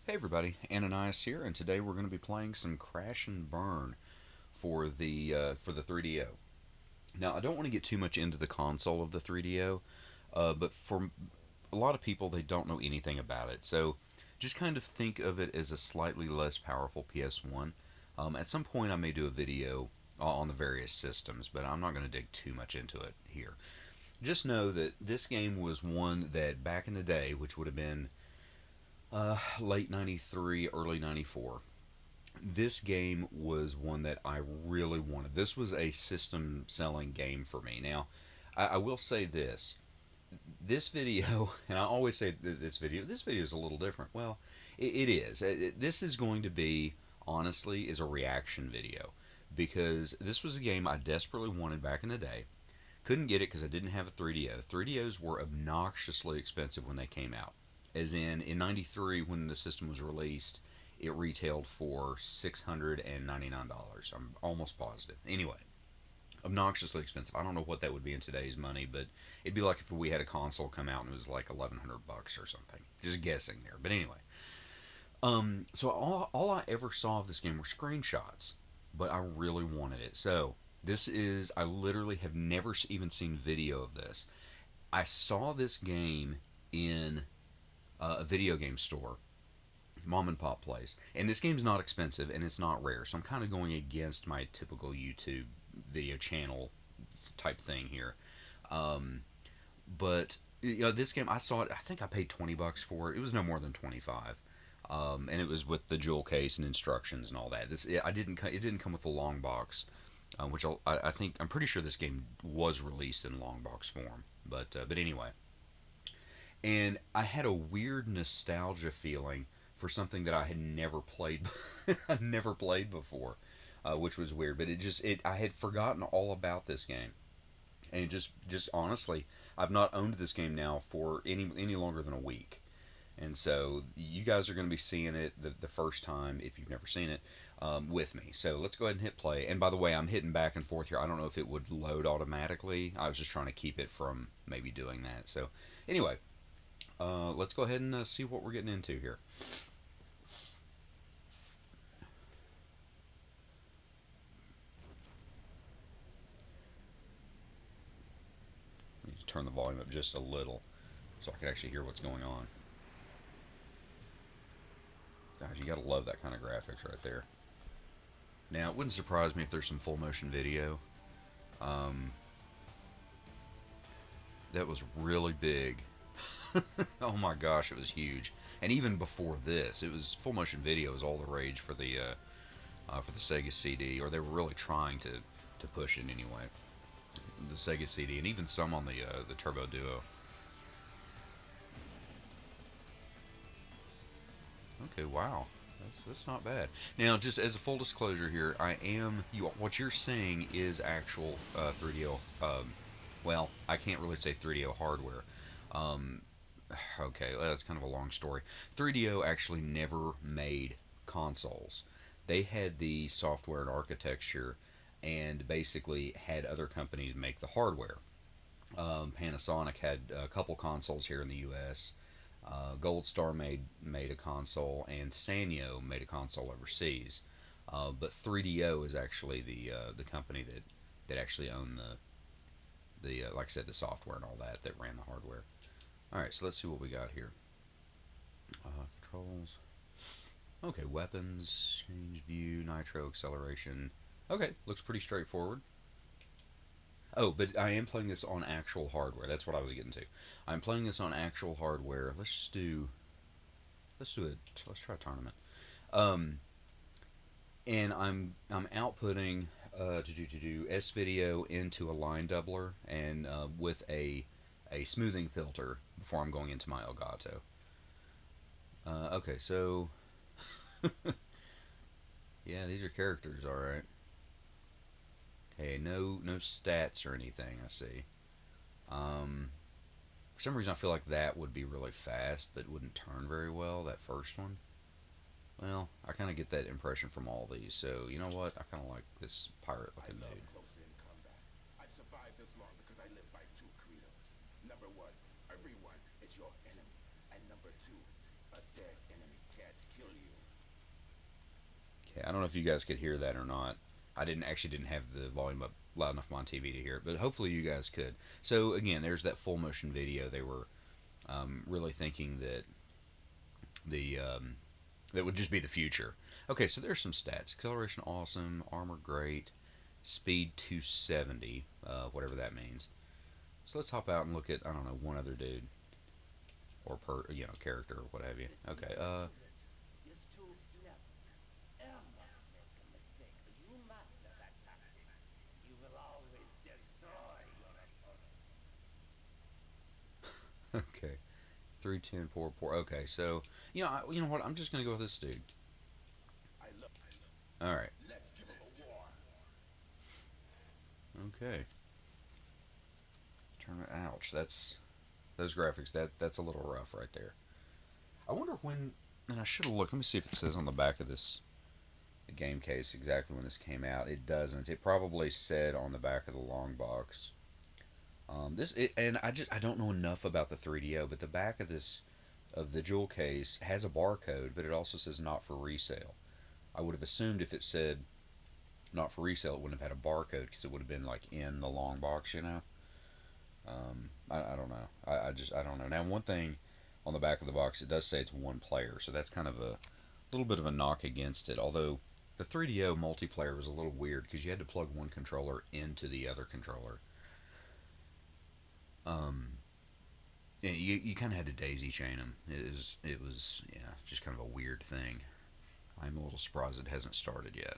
Hey everybody, Ananias here, and today we're going to be playing some Crash and Burn for the 3DO. Now, I don't want to get too much into the console of the 3DO, but for a lot of people, they don't know anything about it. So, just kind of think of it as a slightly less powerful PS1. At some point, I may do a video on the various systems, but I'm not going to dig too much into it here. Just know that this game was one that back in the day, which would have been late 93, early 94. This game was one that I really wanted. This was a system selling game for me. Now, I will say this video, and I always say this video is a little different. Well, it is. This is going to be, honestly, is a reaction video because this was a game I desperately wanted back in the day. Couldn't get it because I didn't have a 3DO. 3DOs were obnoxiously expensive when they came out. As in '93, when the system was released, it retailed for $699. I'm almost positive. Anyway, obnoxiously expensive. I don't know what that would be in today's money, but it'd be like if we had a console come out and it was like 1,100 bucks or something. Just guessing there. But anyway, so all I ever saw of this game were screenshots, but I really wanted it. So this is I literally have never even seen video of this. I saw this game in a video game store, mom and pop place, and this game's not expensive and it's not rare. So I'm kind of going against my typical YouTube video channel type thing here. Um, but this game I saw it. I think I paid $20 for it. It was no more than 25. And it was with the jewel case and instructions and all that. I didn't. It didn't come with the long box, which I think I'm pretty sure this game was released in long box form. But anyway, and I had a weird nostalgia feeling for something that I had never played. I never played before, which was weird. But it I had forgotten all about this game, and just honestly, I've not owned this game now for any longer than a week. And so you guys are going to be seeing it the first time if you've never seen it with me. So let's go ahead and hit play. And by the way, I'm hitting back and forth here. I don't know if it would load automatically. I was just trying to keep it from maybe doing that. So anyway, let's go ahead and see what we're getting into here. Let me turn the volume up just a little so I can actually hear what's going on. Gosh, you gotta love that kind of graphics right there. Now, it wouldn't surprise me if there's some full motion video. Um, that was really big. Oh my gosh, it was huge. And even before this, it was full motion video was all the rage for the Sega CD, or they were really trying to push it anyway. The Sega CD, and even some on the Turbo Duo. Okay, wow, that's not bad. Now, just as a full disclosure here, I am what you're seeing is actual 3DO. Well, I can't really say 3DO hardware. Um, okay, well, that's kind of a long story. 3DO actually never made consoles. They had the software and architecture and basically had other companies make the hardware. Panasonic had a couple consoles here in the U.S. Gold Star made a console, and Sanyo made a console overseas. But 3DO is actually the company that actually owned the like I said, the software and all that ran the hardware. All right, so let's see what we got here. Controls. Okay, weapons, change view, nitro, acceleration. Okay, looks pretty straightforward. Oh, but I am playing this on actual hardware. That's what I was getting to. I'm playing this on actual hardware. Let's do it. Let's try a tournament. Um, and I'm outputting to do S video into a line doubler and with a smoothing filter before I'm going into my Elgato. Okay, so yeah, these are characters, all right. Okay, no stats or anything. I see. Um, for some reason, I feel like that would be really fast, but wouldn't turn very well. That first one. Well, I kind of get that impression from all these. So you know what? I kind of like this pirate-looking dude. Okay, I don't know if you guys could hear that or not. I didn't have the volume up loud enough on my TV to hear it, but hopefully you guys could. So again, there's that full motion video. They were really thinking that the that would just be the future. Okay, so there's some stats. Acceleration awesome, armor great, speed 270, whatever that means. So let's hop out and look at, I don't know, one other dude or character or what have you. Okay, okay, 310 4 4. Okay, so you know what? I'm just gonna go with this dude. All right. Okay. Turn it. Ouch. That's those graphics. That's a little rough right there. I wonder when. And I should have looked. Let me see if it says on the back of this game case exactly when this came out. It doesn't. It probably said on the back of the long box. And I don't know enough about the 3DO, but the back of this of the jewel case has a barcode, but it also says not for resale. I would have assumed if it said not for resale, it wouldn't have had a barcode because it would have been like in the long box, you know. I don't know. I don't know. Now, one thing on the back of the box, it does say it's one player, so that's kind of a little bit of a knock against it. Although the 3DO multiplayer was a little weird because you had to plug one controller into the other controller. Um, you kind of had to daisy chain them. It was yeah, just kind of a weird thing. I'm a little surprised it hasn't started yet.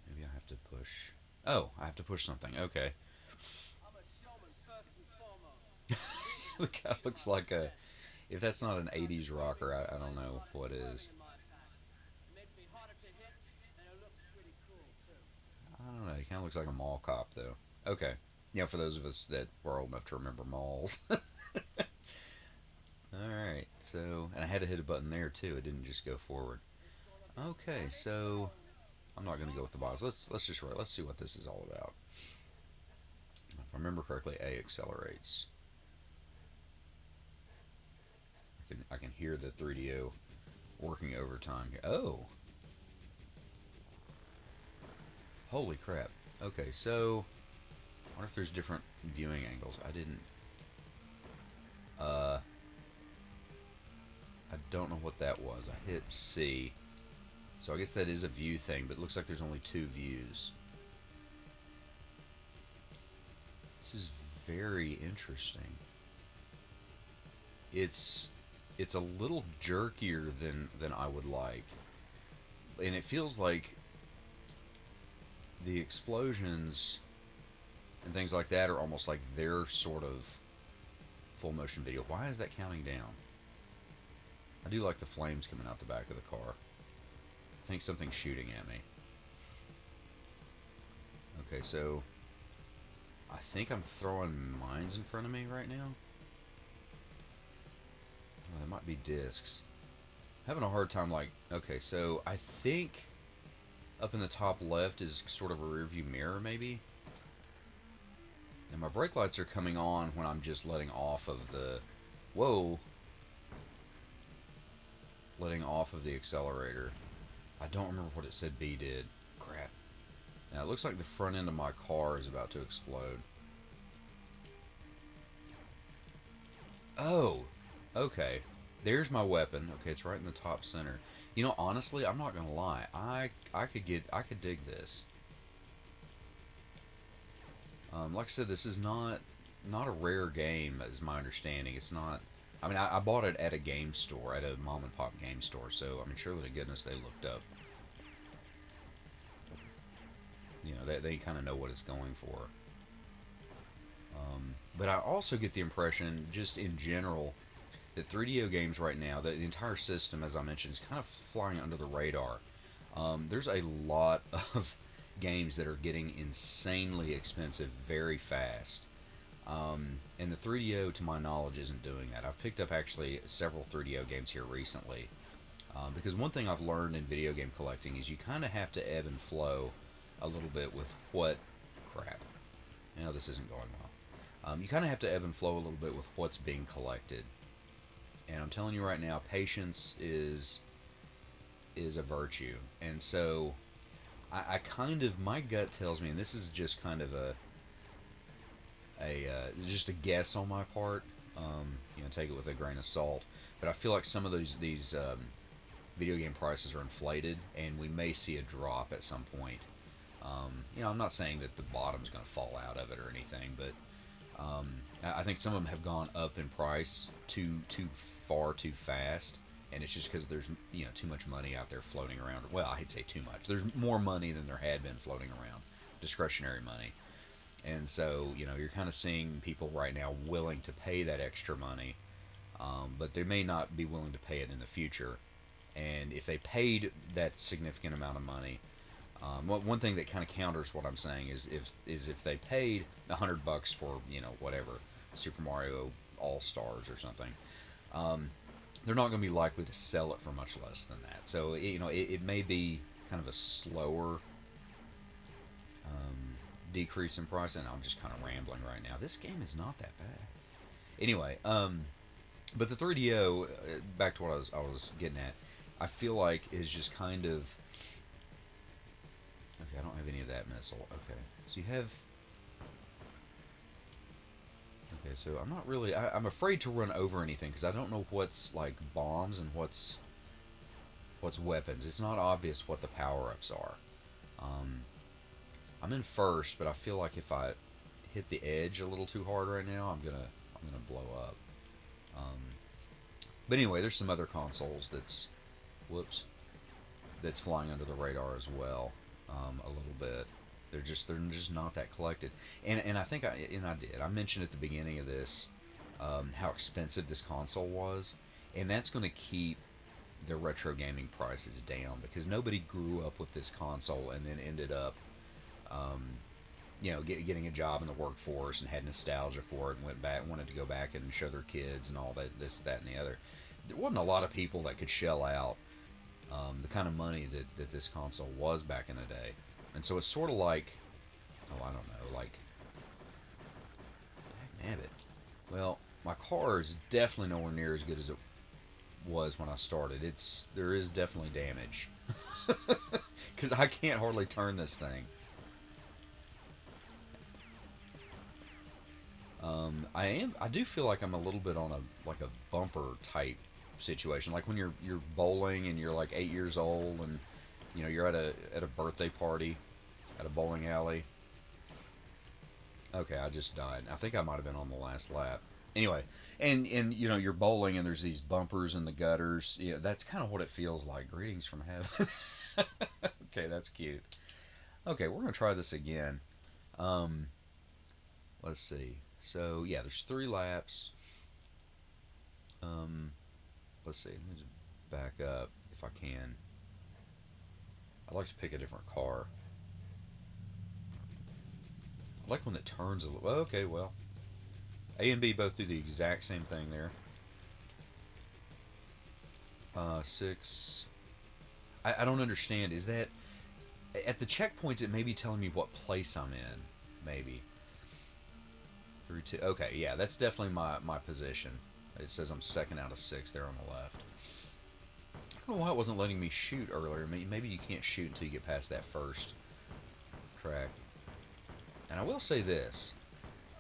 Maybe I have to push. Oh, I have to push something. Okay. The guy looks like a. If that's not an 80s rocker, I don't know what is. I don't know. He kind of looks like a mall cop, though. Okay. Yeah, for those of us that were old enough to remember malls. Alright, so. And I had to hit a button there, too. It didn't just go forward. Okay, so. I'm not going to go with the box. Let's just write. Let's see what this is all about. If I remember correctly, A accelerates. I can hear the 3DO working overtime here. Oh, holy crap. Okay, so I wonder if there's different viewing angles. Uh, I don't know what that was. I hit C, so I guess that is a view thing. But it looks like there's only two views. This is very interesting. It's it's a little jerkier than I would like, and it feels like the explosions and things like that are almost like their sort of full motion video. Why is that counting down? I do like the flames coming out the back of the car. I think something's shooting at me. Okay, so I think I'm throwing mines in front of me right now. Oh, that might be discs. Having a hard time, like, okay, so I think up in the top left is sort of a rear view mirror, maybe. And my brake lights are coming on when I'm just letting off of the. Whoa. Letting off of the accelerator. I don't remember what it said B did. Crap. Now it looks like the front end of my car is about to explode. Oh, okay. There's my weapon. Okay, it's right in the top center. You know, honestly, I'm not gonna lie. I could dig this. Like I said, this is not a rare game, is my understanding. It's not. I mean, I bought it at a game store, at a mom and pop game store. So I mean, surely to goodness they looked up. You know, they kind of know what it's going for. But I also get the impression, just in general, that 3DO games right now, the entire system, as I mentioned, is kind of flying under the radar. There's a lot of games that are getting insanely expensive very fast. And the 3DO, to my knowledge, isn't doing that. I've picked up actually several 3DO games here recently. Because one thing I've learned in video game collecting is you kind of have to ebb and flow a little bit with what. Crap. This isn't going well. You kind of have to ebb and flow a little bit with what's being collected. And I'm telling you right now, patience is a virtue. And so I kind of, my gut tells me, and this is just kind of a just a guess on my part. Take it with a grain of salt. But I feel like some of these video game prices are inflated, and we may see a drop at some point. I'm not saying that the bottom's going to fall out of it or anything, but I think some of them have gone up in price too far too fast, and it's just because there's too much money out there floating around. Well, I hate to say too much. There's more money than there had been floating around, discretionary money, and so you're kind of seeing people right now willing to pay that extra money, but they may not be willing to pay it in the future. And if they paid that significant amount of money, one thing that kind of counters what I'm saying is if they paid $100 for whatever Super Mario All Stars or something, they're not going to be likely to sell it for much less than that. So it may be kind of a slower decrease in price, and I'm just kind of rambling right now. This game is not that bad. Anyway, but the 3DO, back to what I was getting at, I feel like is just kind of okay. I don't have any of that missile. Okay, so you have. Okay, so I'm not really. I'm afraid to run over anything because I don't know what's like bombs and what's weapons. It's not obvious what the power ups are. Um, I'm in first, but I feel like if I hit the edge a little too hard right now, I'm gonna blow up. Um, but anyway, there's some other consoles that's flying under the radar as well, a little bit. They're just not that collected, and I mentioned at the beginning of this how expensive this console was, and that's going to keep the retro gaming prices down because nobody grew up with this console and then ended up um, getting a job in the workforce and had nostalgia for it and wanted to go back and show their kids and all that, this, that, and the other. There wasn't a lot of people that could shell out the kind of money that this console was back in the day. And so it's sort of like, oh, I don't know, like, damn it. Well, my car is definitely nowhere near as good as it was when I started. There is definitely damage because I can't hardly turn this thing. I do feel like I'm a little bit on a bumper type situation, like when you're bowling and you're like 8 years old and you're at a birthday party at a bowling alley. Okay, I just died. I think I might have been on the last lap. Anyway, and you're bowling and there's these bumpers in the gutters. That's kind of what it feels like. Greetings from heaven. Okay, that's cute. Okay, we're gonna try this again. Um, let's see. So yeah, there's 3 laps. Um, let's see. Let me just back up if I can. I'd like to pick a different car. I like one that turns a little. Okay, well, A and B both do the exact same thing there. 6. I don't understand. Is that at the checkpoints? It may be telling me what place I'm in. Maybe 3, 2. Okay, yeah, that's definitely my position. It says I'm second out of 6 there on the left. I don't know why it wasn't letting me shoot earlier. Maybe you can't shoot until you get past that first track. And I will say this: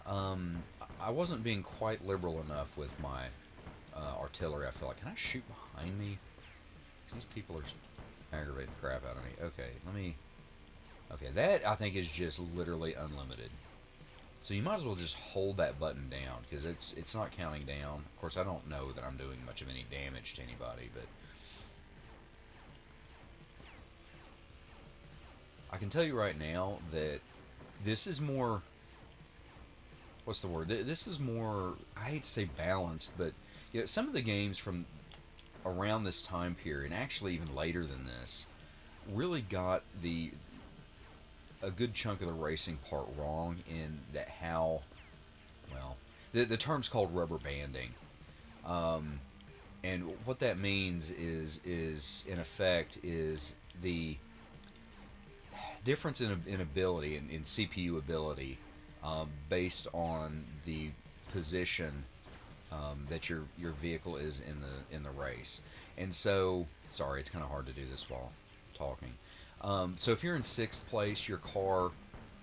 um, I wasn't being quite liberal enough with my artillery. I feel like, can I shoot behind me? These people are aggravating the crap out of me. Okay, let me. Okay, that I think is just literally unlimited. So you might as well just hold that button down because it's not counting down. Of course, I don't know that I'm doing much of any damage to anybody, but I can tell you right now that this is more. What's the word? This is more. I hate to say balanced, but some of the games from around this time period, and actually even later than this, really got the a good chunk of the racing part wrong in that how well the term's called rubber banding, um, and what that means is in effect is the difference in ability in CPU ability based on the position that your vehicle is in the race. And so, sorry, it's kind of hard to do this while talking. So if you're in sixth place, your car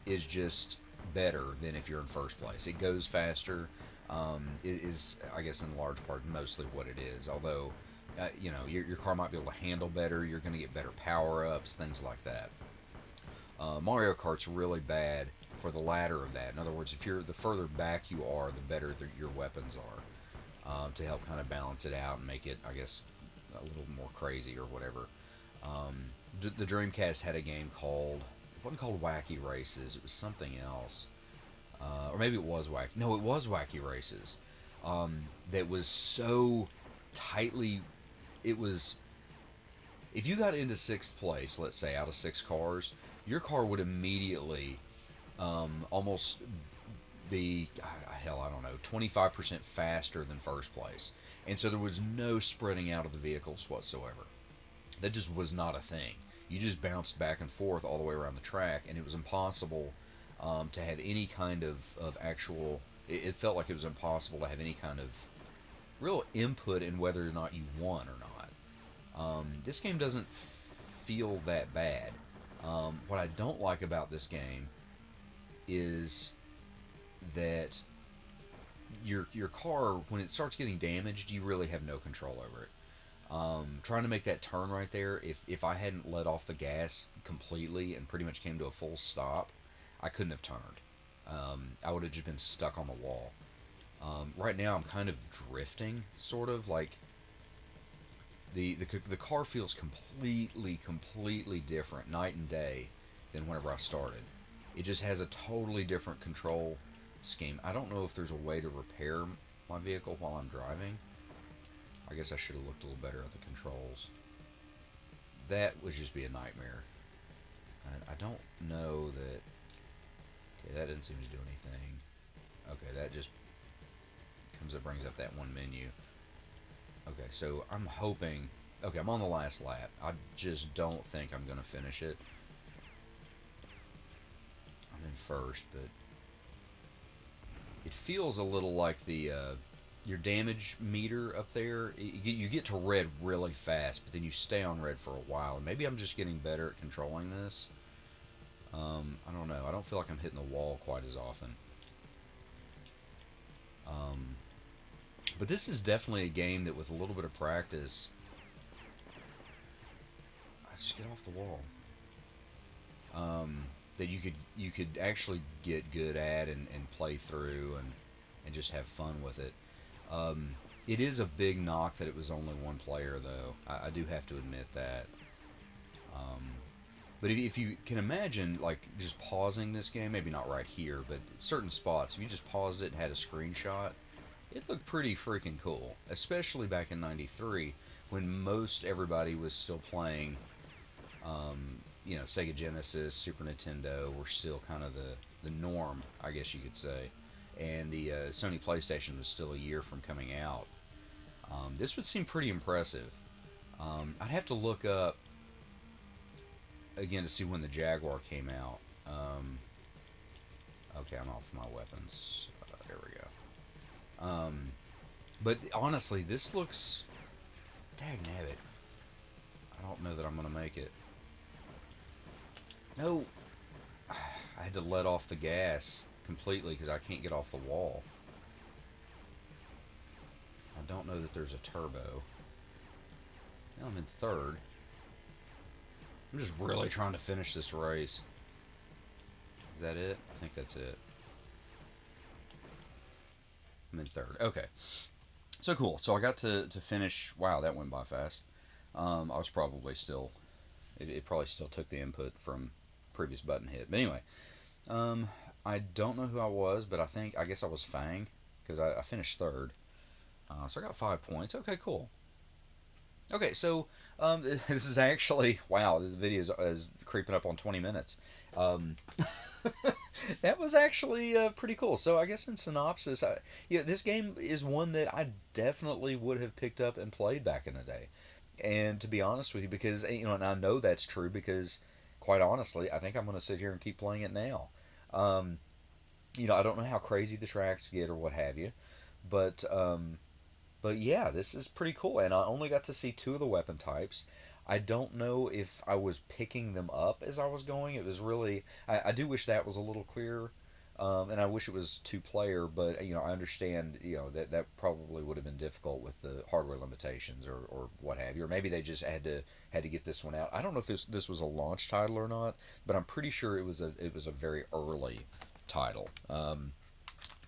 is just better than if you're in first place. It goes faster. It is, I guess, in large part, mostly what it is. Although, your car might be able to handle better. You're going to get better power ups, things like that. Mario Kart's really bad for the latter of that. In other words, if you're the further back you are, the better your weapons are, to help kind of balance it out and make it, I guess, a little more crazy or whatever. Um, the Dreamcast had a game called, it wasn't called Wacky Races. It was something else, or maybe it was Wacky. No, it was Wacky Races. That was so tightly. It was, if you got into sixth place, let's say out of six cars, your car would immediately almost be, hell, I don't know, 25% faster than first place. And so there was no spreading out of the vehicles whatsoever. That just was not a thing. You just bounced back and forth all the way around the track, and it was impossible to have any kind of actual. It felt like it was impossible to have any kind of real input in whether or not you won or not. This game doesn't feel that bad. What I don't like about this game is that your car, when it starts getting damaged, you really have no control over it. Trying to make that turn right there, if I hadn't let off the gas completely and pretty much came to a full stop, I couldn't have turned. I would have just been stuck on the wall. Right now, I'm kind of drifting, sort of like the car feels completely different night and day than whenever I started. It just has a totally different control scheme. I don't know if there's a way to repair my vehicle while I'm driving. I guess I should have looked a little better at the controls. That would just be a nightmare. And I don't know that. Okay, that didn't seem to do anything. Okay, that just comes up, brings up that one menu. Okay, so I'm hoping. Okay, I'm on the last lap. I just don't think I'm going to finish it. I'm in first, but it feels a little like the your damage meter up there. You get to red really fast, but then you stay on red for a while. And maybe I'm just getting better at controlling this. I don't know. I don't feel like I'm hitting the wall quite as often. Um, but this is definitely a game that, with a little bit of practice, I just get off the wall. That you could actually get good at and play through and just have fun with it. It is a big knock that it was only one player, though. I do have to admit that. Um, but if you can imagine, like, just pausing this game, maybe not right here, but certain spots, if you just paused it and had a screenshot, it looked pretty freaking cool. Especially back in '93, when most everybody was still playing, Sega Genesis, Super Nintendo were still kind of the norm, I guess you could say. And the Sony PlayStation was still a year from coming out. This would seem pretty impressive. I'd have to look up again to see when the Jaguar came out. Okay, I'm off my weapons. There we go. But honestly, this looks. Dang nabbit. I don't know that I'm going to make it. No. I had to let off the gas completely because I can't get off the wall. I don't know that there's a turbo. Now I'm in third. I'm just really trying to finish this race. Is that it? I think that's it. I'm in third. Okay. So cool. So I got to finish. Wow, that went by fast. I was probably still. It probably still took the input from previous button hit. But anyway, I don't know who I was, but I guess I was Fang because I finished third. So I got 5 points. Okay, cool. Okay, so this is actually, wow, this video is creeping up on 20 minutes. Um, that was actually pretty cool. So I guess in synopsis, yeah, this game is one that I definitely would have picked up and played back in the day. And to be honest with you, because and I know that's true because, quite honestly, I think I'm going to sit here and keep playing it now. I don't know how crazy the tracks get or what have you, But yeah, this is pretty cool, and I only got to see two of the weapon types. I don't know if I was picking them up as I was going. It was really, I do wish that was a little clearer, and I wish it was two player. But I understand that that probably would have been difficult with the hardware limitations or what have you, or maybe they just had to get this one out. I don't know if this was a launch title or not, but I'm pretty sure it was a very early title. Let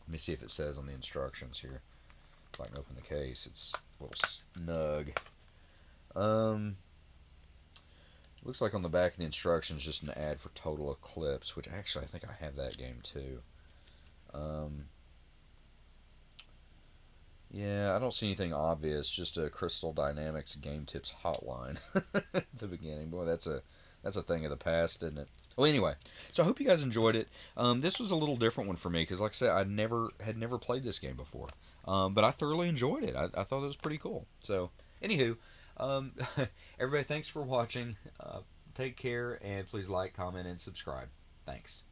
me see if it says on the instructions here. If I can open the case, it's a little snug. Um, Looks like on the back of the instructions just an ad for Total Eclipse, which actually I think I have that game too. Um, yeah, I don't see anything obvious. Just a Crystal Dynamics Game Tips hotline at the beginning. Boy, that's a thing of the past, isn't it? Well, anyway, so I hope you guys enjoyed it. This was a little different one for me because, like I said, I never played this game before, but I thoroughly enjoyed it. I thought it was pretty cool. So, anywho, um, everybody, thanks for watching. Take care, and please like, comment, and subscribe. Thanks.